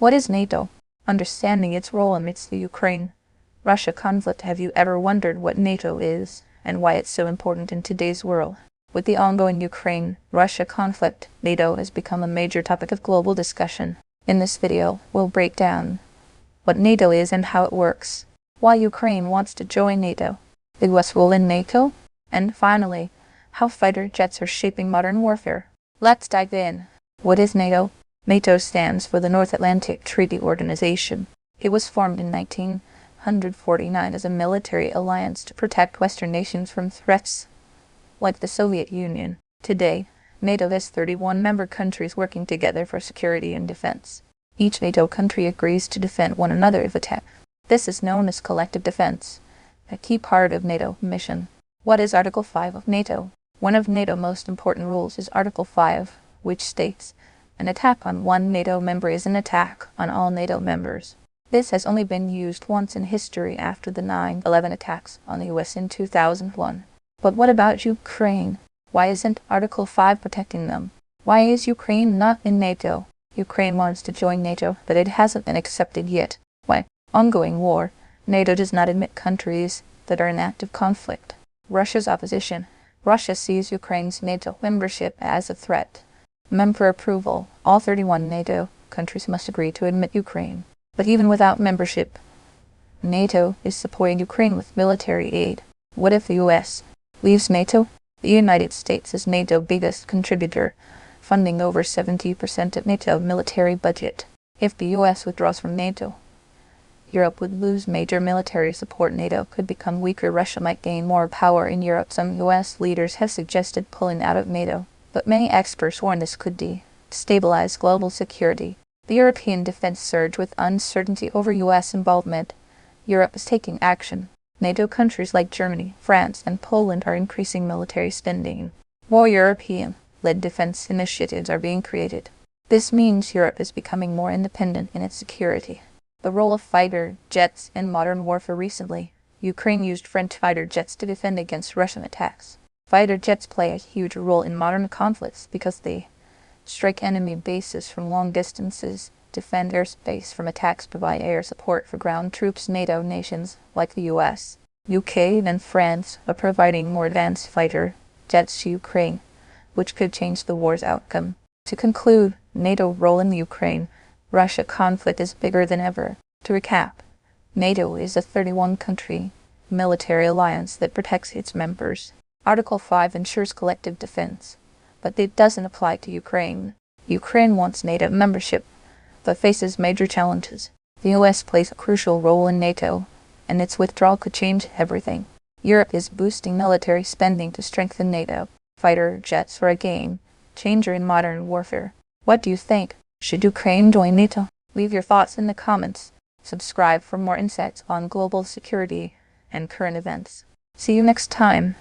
What is NATO? Understanding its role amidst the Ukraine-Russia conflict. Have you ever wondered what NATO is and why it's so important in today's world? With the ongoing Ukraine-Russia conflict, NATO has become a major topic of global discussion. In this video, we'll break down what NATO is and how it works, why Ukraine wants to join NATO, the US role in NATO, and finally, how fighter jets are shaping modern warfare. Let's dive in. What is NATO? NATO stands for the North Atlantic Treaty Organization. It was formed in 1949 as a military alliance to protect Western nations from threats like the Soviet Union. Today, NATO has 31 member countries working together for security and defense. Each NATO country agrees to defend one another if attacked. This is known as collective defense, a key part of NATO mission. What is Article 5 of NATO? One of NATO's most important rules is Article 5, which states, an attack on one NATO member is an attack on all NATO members. This has only been used once in history after the 9/11 attacks on the US in 2001. But what about Ukraine? Why isn't Article 5 protecting them? Why is Ukraine not in NATO? Ukraine wants to join NATO, but it hasn't been accepted yet. Why? Ongoing war. NATO does not admit countries that are in active conflict. Russia's opposition. Russia sees Ukraine's NATO membership as a threat. Member approval. All 31 NATO countries must agree to admit Ukraine. But even without membership, NATO is supporting Ukraine with military aid. What if the US leaves NATO? The United States is NATO's biggest contributor, funding over 70% of NATO military budget. If the US withdraws from NATO, Europe would lose major military support. NATO could become weaker. Russia might gain more power in Europe. Some US leaders have suggested pulling out of NATO, but many experts warn this could destabilize global security. The European defense surge with uncertainty over US involvement. Europe is taking action. NATO countries like Germany, France, and Poland are increasing military spending. More European-led defense initiatives are being created. This means Europe is becoming more independent in its security. The role of fighter jets in modern warfare. Recently, Ukraine used French fighter jets to defend against Russian attacks. Fighter jets play a huge role in modern conflicts because they strike enemy bases from long distances, defend airspace from attacks, provide air support for ground troops. NATO nations like the US, UK, and France are providing more advanced fighter jets to Ukraine, which could change the war's outcome. To conclude, NATO's role in the Ukraine-Russia conflict is bigger than ever. To recap, NATO is a 31-country military alliance that protects its members. Article 5 ensures collective defense, but it doesn't apply to Ukraine. Ukraine wants NATO membership, but faces major challenges. The US plays a crucial role in NATO, and its withdrawal could change everything. Europe is boosting military spending to strengthen NATO. Fighter jets are a game changer in modern warfare. What do you think? Should Ukraine join NATO? Leave your thoughts in the comments. Subscribe for more insights on global security and current events. See you next time.